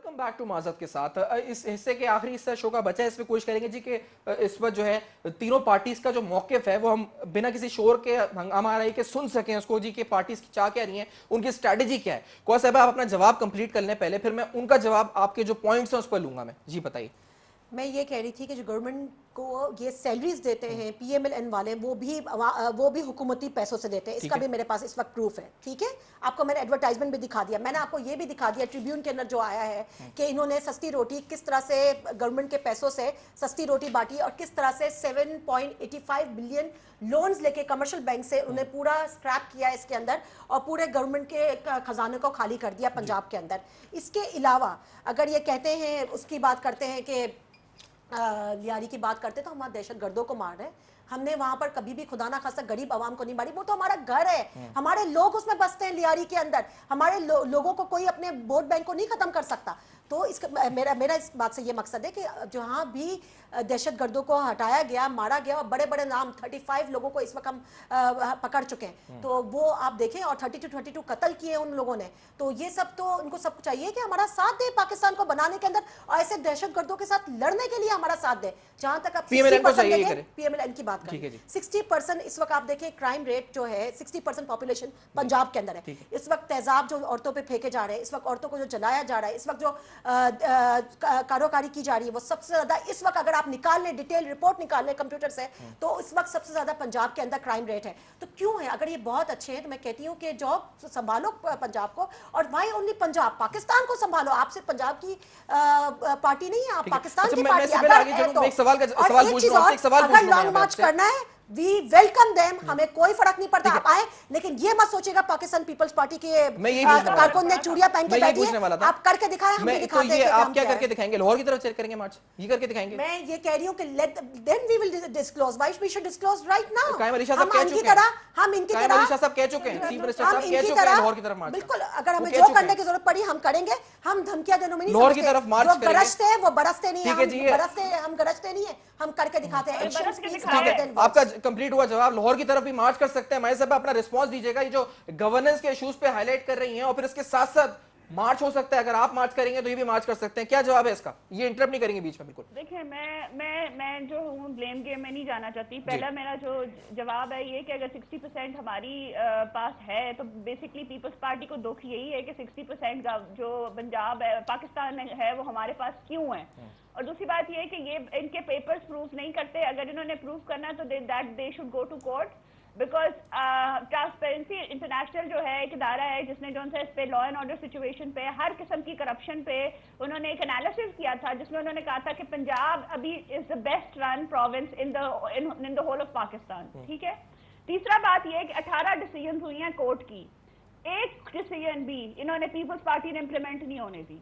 Welcome back to Majid के साथ इस हिस्से के आखिरी हिस्सा शो का बचा है। इसमें कोशिश करेंगे जी कि इस वक्त जो है तीनों पार्टीज का जो मौकिफ है वो हम बिना किसी शोर के हंगामा रही के सुन सकें उसको जी कि पार्टीज की चाह क्या रही है, उनकी स्ट्रेटेजी क्या है। कौन साहब आप अपना जवाब कंप्लीट कर लें पहले, फिर मैं उनका जवाब आपके जो पॉइंट्स हैं उस पर लूंगा मैं। जी बताइए। मैं ये कह रही थी कि जो गवर्नमेंट को ये सैलरीज देते हैं पीएमएलएन वाले, वो भी हुकूमती पैसों से देते हैं। इसका भी मेरे पास इस वक्त प्रूफ है। ठीक है, आपको मैंने एडवर्टाइजमेंट भी दिखा दिया। मैंने आपको ये भी दिखा दिया ट्रिब्यून के अंदर जो आया है कि इन्होंने सस्ती रोटी किस तरह से गवर्नमेंट के पैसों से सस्ती रोटी बांटी और किस तरह से 7.85 बिलियन लोन्स लेके कमर्शियल बैंक से उन्हें पूरा स्क्रैप किया इसके अंदर और पूरे गवर्नमेंट के खजाने को खाली कर दिया पंजाब के अंदर। इसके अलावा अगर ये कहते हैं, उसकी बात करते हैं कि लियारी की बात करते तो हम दहशत गर्दों को मार रहे हैं। हमने वहां पर कभी भी खुदा ना खास्ता गरीब आवाम को नहीं मारी। वो तो हमारा घर है, हमारे लोग उसमें बसते हैं लियारी के अंदर। हमारे लोगों को कोई अपने वोट बैंक को नहीं खत्म कर सकता। तो इसका मेरा इस बात से ये मकसद है कि जहां भी दहशत गर्दों को हटाया गया, मारा गया, और बड़े बड़े नाम 35 लोगों को इस वक्त हम पकड़ चुके हैं, तो वो आप देखें, और 32 कत्ल किए उन लोगों ने। तो ये सब तो उनको सब चाहिए कि हमारा साथ दे पाकिस्तान को बनाने के अंदर, और ऐसे दहशत गर्दों के साथ लड़ने के लिए हमारा साथ दे। जहां तक आप पीएमएलएन की बात करें, 60% इस वक्त आप देखें क्राइम रेट जो है, 60% पॉपुलेशन पंजाब के अंदर है। इस वक्त तेजाब जो औरतों पे फेंके जा रहे हैं, इस वक्त औरतों को जो जलाया जा रहा है, इस वक्त जो कारोकारी की जा रही है, वो सबसे ज्यादा इस वक्त अगर आप निकाल लें, डिटेल रिपोर्ट निकाल लें कंप्यूटर से, तो इस वक्त सबसे ज्यादा पंजाब के अंदर क्राइम रेट है। तो क्यों है? अगर ये बहुत अच्छे हैं तो मैं कहती हूँ कि जॉब संभालो पंजाब को, और वाई ओनली पंजाब, पाकिस्तान को संभालो। आप सिर्फ पंजाब की पार्टी नहीं है, आप पाकिस्तान की पार्टी। अगर लॉन्ग मार्च करना है, वी वेलकम देम, हमें कोई फर्क नहीं पड़ता, आप आए। लेकिन ये मत सोचिएगा पाकिस्तान पीपल्स पार्टी के कारकुन ने चूड़ियां पहन के बैठी है। आप करके दिखाएं, हम भी दिखाते हैं। आप क्या करके दिखाएंगे? लाहौर की तरफ चेक करेंगे मार्च, ये करके दिखाएंगे। मैं ये कह रही हूं कि then we will disclose, why we should disclose right now. Qaim Ali Shah साहब कह चुके हैं, हम इनकी तरह कायम अली शाह साहब कह चुके हैं, चीफ मिनिस्टर साहब कह चुके हैं लाहौर की तरफ मार्च। बिल्कुल, अगर हमें जो करने की जरूरत पड़ी हम करेंगे। हम धमकियां देने में नहीं, लाहौर की तरफ मार्च करेंगे। गरजते हैं वो बरसते नहीं है, हम गरजते नहीं है, हम करके दिखाते हैं। आपका कंप्लीट हुआ जवाब। लाहौर की तरफ भी मार्च कर सकते हैं। मैं सब अपना रिस्पांस दीजिएगा, ये जो गवर्नेंस के इश्यूज पे हाईलाइट कर रही हैं, और फिर इसके साथ साथ मार्च हो सकता है। अगर आप मार्च करेंगे तो ये भी मार्च कर सकते हैं। क्या जवाब है इसका? ये इंटरप्ट नहीं करेंगे बीच में बिल्कुल। देखिए, मैं जो हूँ ब्लेम गेम में नहीं जाना चाहती। पहला मेरा जो जवाब है ये कि अगर 60% हमारी पास है, तो बेसिकली पीपल्स पार्टी को दुख यही है कि 60% का जो पंजाब है, पाकिस्तान है, वो हमारे पास क्यों है। और दूसरी बात ये है कि ये इनके पेपर्स प्रूफ नहीं करते। अगर इन्होंने प्रूफ करना है तो they should go to court, because transparency international जो है एक इदारा है जिसने जो इस पे लॉ एंड ऑर्डर सिचुएशन पे, हर किस्म की करप्शन पे उन्होंने एक एनालिसिस किया था, जिसमें उन्होंने कहा था कि पंजाब अभी is the best run province in the whole of Pakistan. ठीक है। तीसरा बात यह है कि 18 डिसीजन हुई हैं कोर्ट की, एक डिसीजन भी इन्होंने पीपल्स पार्टी ने इम्प्लीमेंट नहीं होने दी।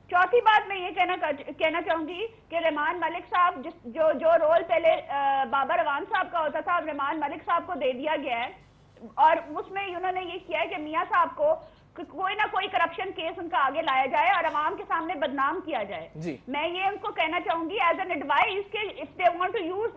चौथी बात मैं ये कहना चाहूंगी कि रहमान मलिक साहब जो रोल पहले बाबर अवान साहब का होता था, अब रहमान मलिक साहब को दे दिया गया है, और उसमें उन्होंने ये किया है कि मियां साहब को कोई ना कोई करप्शन केस उनका आगे लाया जाए और अवाम के सामने बदनाम किया जाए। मैं ये उनको कहना चाहूंगी एज एन एडवाइस कि if they want to use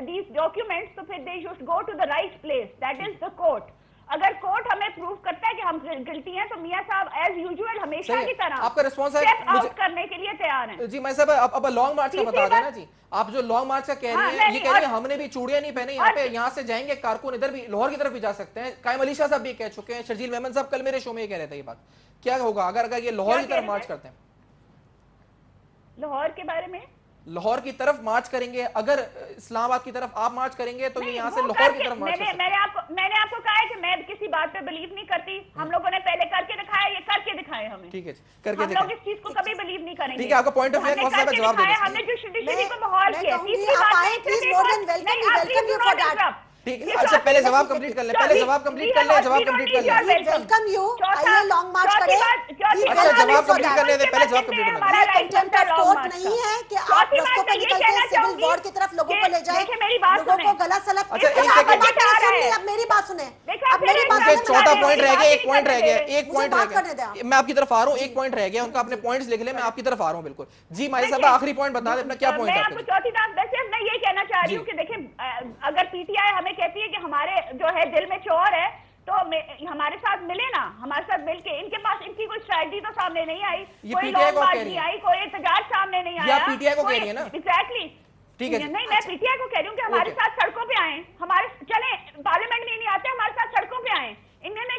these documents, तो फिर they should go to the right place, that is the court. अगर कोर्ट हमें प्रूव करता है कि हम गिल्टी हैं, तो मियां साहब एज यूजुअल हमेशा की तरह आपका रिस्पांस है स्टेप आउट करने के लिए तैयार हैं। जी मैं साहब अब लॉन्ग मार्च का बता देना जी। आप जो लॉन्ग मार्च का कह रही हैं, ये कह रही हैं हमने भी चूड़ियां नहीं पहनी यहाँ पे, यहाँ से जाएंगे कारकुन इधर भी लाहौर की तरफ भी जा सकते हैं। कायम अली शाह साहब भी कह चुके हैं, शर्जील मेमन साहब कल मेरे शो में ये कह रहे थे। ये बात क्या होगा अगर ये लाहौर की तरफ मार्च करते हैं? लाहौर के बारे में, लाहौर की तरफ मार्च करेंगे, अगर इस्लामाबाद की तरफ आप मार्च करेंगे तो ये यहाँ से लाहौर की तरफ मार्च मैंने आपको कहा है कि मैं किसी बात पे बिलीव नहीं करती। हम लोगों ने पहले करके दिखाया, ये करके दिखाए हमें। ठीक है, करके हम लोग इस चीज को कभी बिलीव नहीं करेंगे। ठीक है, आपका पॉइंट ऑफ व्यू का जवाब दीजिए। हमने जो जुडिशरी को माहौल किया, ठीक है। अच्छा पहले जवाब कंप्लीट कर ले, जवाब कंप्लीट कर ले। वेलकम यू, आइए लॉन्ग मार्च करें। अच्छा जवाब कंप्लीट करने दे, पहले जवाब कंप्लीट करने दे। कंटेम्प्ट ऑफ कोर्ट नहीं है कि आप रस्तों पे निकल के सिविल वॉर की तरफ लोगों को ले जाएं, लोगों को गला सलप। अच्छा एक सेकंड, अब मेरी बात सुने, अब मेरी बात सुने। चौथा पॉइंट रह गया, एक पॉइंट रह गया, एक पॉइंट रह गया। मैं आपकी तरफ आ रहा हूँ, एक पॉइंट रह गया, उनका अपने पॉइंट्स लिख ले, मैं आपकी तरफ आ रहा हूँ बिल्कुल। जी माई साहब आखिरी पॉइंट बता दे अपना, क्या पॉइंट है? चौथी बात वैसे मैं ये कहना चाह रही हूँ कि देखिए, अगर पीटीआई हमें कहती है कि हमारे जो है दिल में चोर है, تو ہمارے ساتھ ملے نا, ہمارے ساتھ مل کے. ان کے پاس ان کی کوئی اسٹریٹجی تو سامنے نہیں آئی, کوئی لانگ مارچ نہیں آئی, کوئی احتجاج سامنے نہیں آیا. پی ٹی آئی کو کہہ رہی ہے نا. ایگزیکٹلی. نہیں, میں پی ٹی آئی کو کہہ رہی ہوں کہ ہمارے ساتھ سڑکوں پہ آئیں, ہمارے چلیں پارلیمنٹ میں نہیں آتے, ہمارے ساتھ سڑکوں پہ آئیں. انہوں نے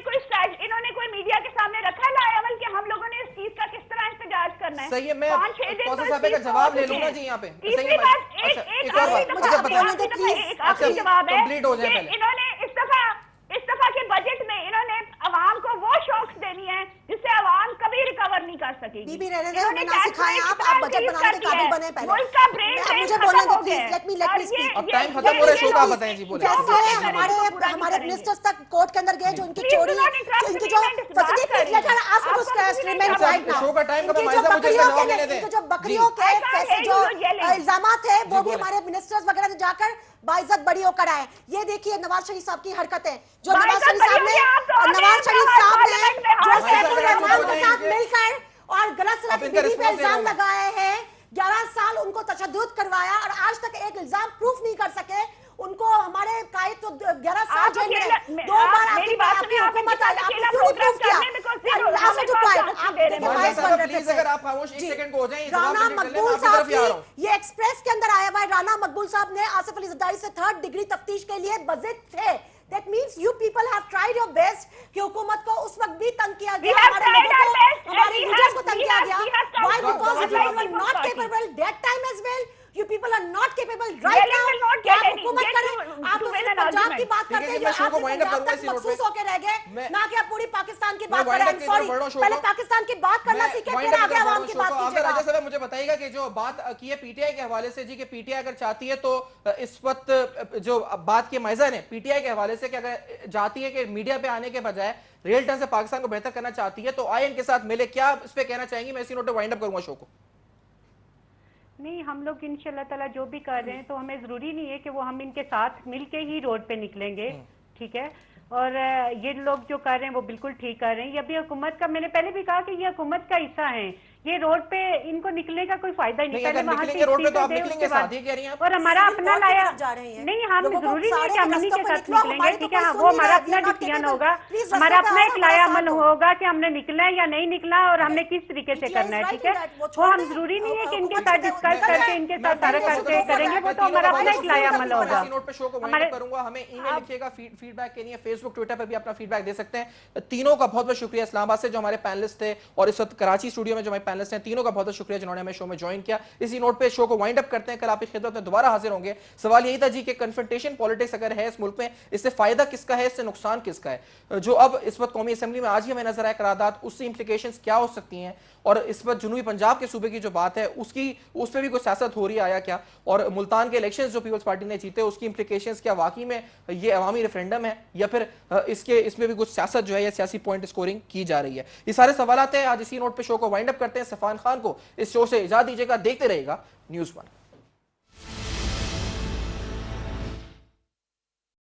کوئی میڈیا کے سامنے رکھا لا عمل کہ ہم لوگوں نے اس چیز کا کس طرح احتجاج کرنا ہے. صحیح ہے, میں کوثر صاحبہ کا جواب لے لوں گا جی یہاں پہ. تیسری بات, ایک آخری جواب ہے کہ انہوں نے اس دفعہ کے بجٹ میں انہوں نے عوام کو وہ شوقس دینی ہے جس سے عوام کبھی ریکور نہیں کر سکے گی. بی رہنے دیں, ہمیں نہ سکھائیں, آپ بجٹ بنانے کے قابل بنے پہلے. ملک کا برین مجھے بولنے دیں پلیز, لیٹ می اسپیک. اب ٹائم ختم ہو رہا ہے, شو کا بتائیں جی. بولیں ہمارے منسٹرز تک کورٹ کے اندر گئے جو ان کی چوری, ان کی جو شو کا ٹائم کب ہے مائزہ, مجھے جواب لینے دیں. جو بکریوں کے جو الزامات ہیں وہ بھی ہمارے منسٹرز وغیرہ نے جا کر باعزت بڑی ہو کر آئے. یہ دیکھیے نواز شریف صاحب کی حرکتیں, جو نواز شریف صاحب نے جو سیف الرحمان کے ساتھ مل کر اور غلط سلط بیوی پہ الزام لگائے ہیں, 11 سال ان کو تشدد کروایا اور آج تک ایک الزام پروف نہیں کر سکے. ان کو ہمارے قائد تو 11 سال جیل میں, 2 بار آپ کی حکومت آئی, آپ نے کیوں نہیں پروف کیا؟ آپ نے جو قائد پلیز اگر آپ خاموش ایک سیکنڈ کو ہو جائیں, رانا مقبول صاحب کی یہ ایکسپریس کے اندر آیا ہوا ہے. رانا مقبول صاحب نے آصف علی زرداری سے 3rd ڈگری تفتیش کے لیے بضد تھے. That means you people have tried your best کہ حکومت کو اس وقت بھی تنگ کیا گیا, ہمارے لوگوں کو, ہمارے لیڈرز کو تنگ کیا گیا. Why? Because you people were not capable that time as well. You people are not capable right now کہ آپ حکومت کریں. آپ تو صرف پنجاب کی بات کرتے ہیں جو آپ سے پنجاب تک مخصوص ہو کے رہ گئے, نہ کہ آپ پوری پاکستان کی بات کریں. پہلے پاکستان کی بات کرنا سیکھیں, پھر آگے عوام کی بات کیجیے گا. راجہ صاحب مجھے بتائیے گا کہ جو بات کی ہے پی ٹی آئی کے حوالے سے جی, کہ پی ٹی آئی اگر چاہتی ہے تو اس وقت جو بات کی مائزہ نے پی ٹی آئی کے حوالے سے کہ اگر چاہتی ہے کہ میڈیا پہ آنے کے بجائے ریئل ٹائم سے پاکستان کو بہتر کرنا چاہتی ہے تو آئے ان کے ساتھ ملے, کیا اس پہ کہنا چاہیں گی؟ میں اسی نوٹ پہ وائنڈ اپ کروں گا شو کو. نہیں, ہم لوگ انشاءاللہ تعالیٰ جو بھی کر رہے ہیں تو ہمیں ضروری نہیں ہے کہ وہ ہم ان کے ساتھ مل کے ہی روڈ پہ نکلیں گے, ٹھیک ہے. اور یہ لوگ جو کر رہے ہیں وہ بالکل ٹھیک کر رہے ہیں. یہ ابھی حکومت کا, میں نے پہلے بھی کہا کہ یہ حکومت کا حصہ ہیں. یہ روڈ پہ ان کو نکلنے کا کوئی فائدہ ہی نہیں. پہلے وہاں سے اور ہمارا اپنا لایا نہیں, ہم ضروری نہیں کہ ہم انہیں کے ساتھ نکلیں گے, ٹھیک ہے. وہ ہمارا اپنا ڈسیزن ہوگا, ہمارا اپنا ایک لایا عمل ہوگا کہ ہم نے نکلا ہے یا نہیں نکلا اور ہم نے کس طریقے سے کرنا ہے, ٹھیک ہے. وہ ہم ضروری نہیں ہے کہ ان کے ساتھ ڈسکس کر کے ان کے ساتھ سارا کر کے کریں گے, وہ تو ہمارا اپنا ایک لایا عمل ہوگا. ہمیں ای میل لکھیے گا فیڈ بیک کے لیے, فیس بک ٹویٹر پہ بھی اپنا فیڈ بیک دے سکتے ہیں. تینوں کا بہت بہت شکریہ. اسلام آباد سے جو ہمارے پینلسٹ تھے اور اس وقت کراچی اسٹوڈیو میں جو ہمارے پینلسٹ ہیں, تینوں کا بہت بہت شکریہ جنہوں نے ہمیں شو میں جوائن کیا. اسی نوٹ پہ شو کو وائنڈ اپ کرتے ہیں, کل آپ کی خدمت میں دوبارہ حاضر ہوں گے. سوال یہی تھا جی کہ کنفرنٹیشن پالیٹکس اگر ہے اس ملک میں, اس سے فائدہ کس کا ہے, اس سے نقصان کس کا ہے. جو اب اس وقت قومی اسمبلی میں آج ہی ہمیں نظر آئے قرارداد, اس سے امپلیکیشنز کیا ہو سکتی ہیں, اور اس وقت جنوبی پنجاب کے صوبے کی جو بات ہے اس پہ بھی کوئی سیاست ہو رہی ہے آیا کیا, اور ملتان کے الیکشنز جو پیپلز پارٹی نے جیتے اس کی امپلیکیشنز کیا واقعی میں یہ عوامی ریفرینڈم ہے یا پھر اس میں بھی کچھ سیاست جو ہے یا سیاسی پوائنٹ اسکورنگ کی جا رہی ہے. یہ سارے سوالات ہیں. آج اسی نوٹ پہ شو کو وائنڈ اپ کرتے ہیں. صفان خان کو اس شو سے اجازت دیجیے گا. دیکھتے رہے گا نیوز 1.